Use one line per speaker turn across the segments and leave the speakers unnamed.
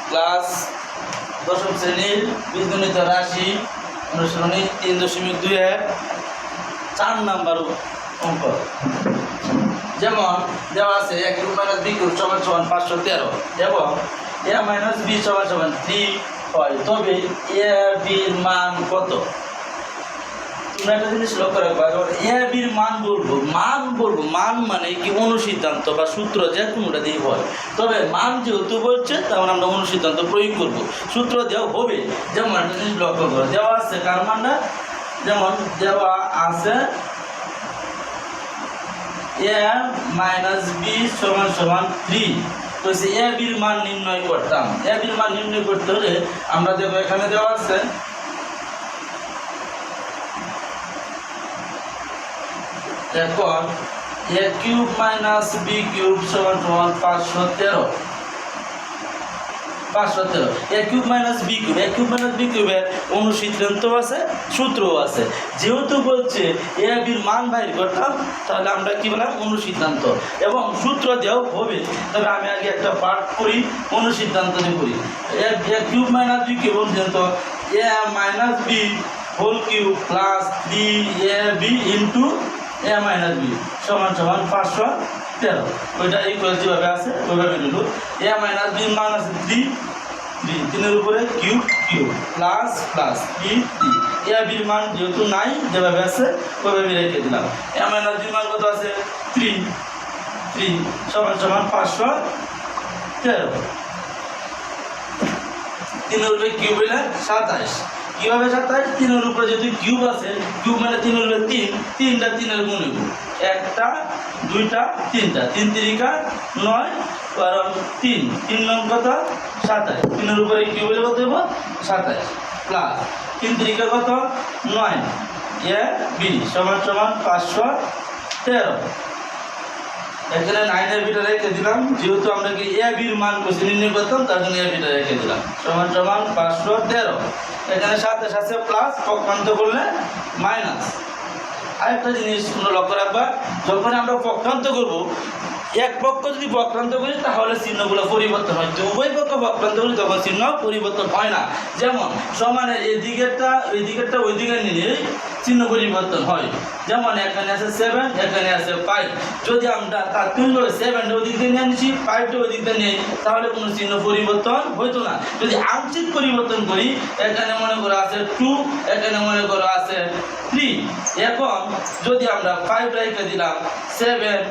Class দশম শ্রেণীর বীজগণিত রাশি অনুশীলনী 3.2 4 নাম্বার অঙ্ক। যেমন দেওয়া আছে a cube minus b cube সমান সমান 513 এবং a মাইনাস b সমান সমান 3 হয়, তবে a b এর মান কত? তোমরা একটা জিনিস লক্ষ্য রাখবা, যখন a b এর মান বলবো মান মানে কি অনুসিদ্ধান্ত বা সূত্র যে কোনোটা দিয়ে হয়, তবে মান যেহেতু বলছে তখন আমরা অনুসিদ্ধান্ত প্রয়োগ করব, সূত্র দেওয়া হবে। যেমন একটা জিনিস লক্ষ্য করো, দেওয়া আছে কার মানটা, যেমন দেওয়া আছে a মাইনাস b সমান সমান 3, তো a b এর মান নির্ণয় করতাম। a b এর মান নির্ণয় করতে হলে আমরা দেখো এখানে দেওয়া আছে এখন a cube minus b cube সমান সমান 513 a কিউব মাইনাস b কিউবের অনুসিদ্ধান্ত আছে, সূত্রও আছে। যেহেতু বলছে a b এর মান বাইর করতাম, তাহলে আমরা কি বললাম অনুসিদ্ধান্ত এবং সূত্র দেওয়া হবে। তবে আমি আগে একটা পার্ট করি, অনুসিদ্ধান্ত দিয়ে করি। a cube minus b cube অনুসিদ্ধান্ত a minus b whole cube plus 3ab into a minus b সমান সমান 513। ওইটা ইকুয়াল যেভাবে আছে ওইভাবে নিল। a মাইনাস b মান আছে 3 এর উপরে cube plus plus 3 a b এর মান যেহেতু নাই যেভাবে আছে ওইভাবে রেখে দিলাম। a মাইনাস b মান কত আছে 3 সমান সমান 513। 3 এর উপরে কিউব হইলে 27। কিভাবে 27? 3 এর উপরে যেহেতু কিউব আছে, কিউব মানে 3 এর উপরে 3টা 3 এর গুণ হইব, 1টা 2টা 3টা 3 3কা 9 কারণ 3 নং কত 27। 3 এর উপরে কিউব হইলে কত হইব 27 প্লাস 3 3কা কত 9 a b সমান সমান 513। এখানে 9 এর ভিতরে রেখে দিলাম, যেহেতু আমরা কি a b এর মান কইছি নির্ণয় করতাম, তার জন্য এর ভিতরে রেখে দিলাম সমান সমান 513। এখানে সাথে সাথে প্লাস পক্ষান্ত করলে মাইনাস। আরেকটা জিনিস তোমরা লক্ষ্য রাখবা, যখন আমরা পক্ষান্ত করব, এক পক্ষ যদি বক্রান্ত করি তাহলে চিহ্নগুলো পরিবর্তন হয়, যদি উভয় পক্ষ বক্রান্ত করি তখন চিহ্ন পরিবর্তন হয় না। যেমন সমানের এই দিকেরটা ওই দিকে নিলে চিহ্ন পরিবর্তন হয়। যেমন এখানে আছে 7, এখানে আছে 5, যদি আমরা তার তুল্য 7টা ওই দিক দিয়ে নিয়ে নিচ্ছি, 5টা ওই দিক দিয়ে নিই, তাহলে কোনো চিহ্ন পরিবর্তন হইতো না। যদি আংশিক পরিবর্তন করি, এখানে মনে করো আছে 2, এখানে মনে করো আছে 3, এখন যদি আমরা 5 রেখে দিলাম 7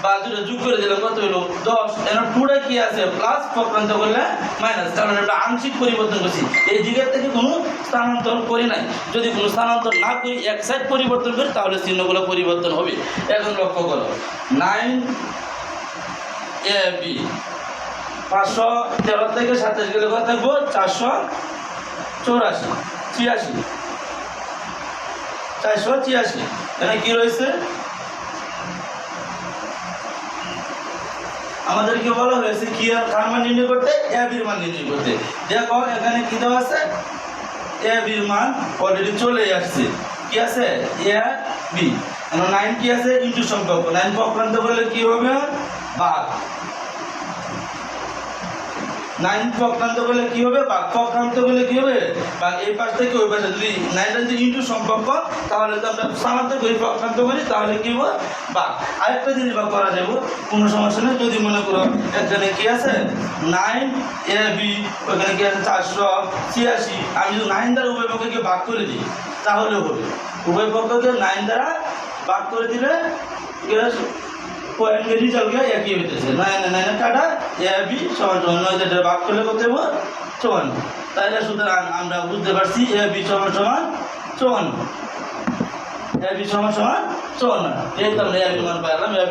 বা দুটো যোগ করে দিলাম কত হলো 10, এখন 2টা কি আছে প্লাস, পক্ষান্ত করলে মাইনাস, কারণ এটা আংশিক পরিবর্তন করছি, এই দিকের থেকে কোনো স্থানান্তর করি নাই। যদি কোনো স্থানান্তর না করি, এক সাইড পরিবর্তন করি, তাহলে চিহ্নগুলো পরিবর্তন হবে। এখন লক্ষ্য করো 9ab 513 থেকে 27 গেলে কত থাকবো 486। এখানে কি রয়েছে, আমাদেরকে বলা হয়েছে কি আর কার মান নির্ণয় করতে, a b এর মান নির্ণয় করতে। দেখো এখানে কি দেওয়া আছে, a b এর মান অলরেডি চলে আসছে, কি আছে a b, 9 কি আছে ইনটু সম্পর্ক, 9 পক্ষান্ত করলে কি হবে ভাগ, 9 পক্ষান্ত করলে কি হবে ভাগ, পক্ষান্ত করলে কি হবে ভাগ, এই পাশ থেকে ওই পাশে। যদি 9টা যদি ইনটু সম্পর্ক, তাহলে তো আমরা স্থানান্তর করি, পক্ষান্ত করি, তাহলে কি হবে ভাগ। আরেকটা জিনিস ভাগ করা যাবে, কোনো সমস্যা নেই। যদি মনে করো এখানে কি আছে 9ab, ওখানে কি আছে 486, আমি যদি 9 দ্বারা উভয় পক্ষকে ভাগ করে দিই তাহলে হবে, উভয় পক্ষকে 9 দ্বারা ভাগ করে দিলে কি আছে পয়েন্টের রিজাল্ট একই হইতেছে, 9 কাটা ab সমান সমান 9 দ্বারা ভাগ করলে কত হবে 54। তাহলে সুতরাং আমরা বুঝতে পারছি ab সমান সমান 54, ab সমান সমান 54। এই তো আমরা ab মান পাইলাম।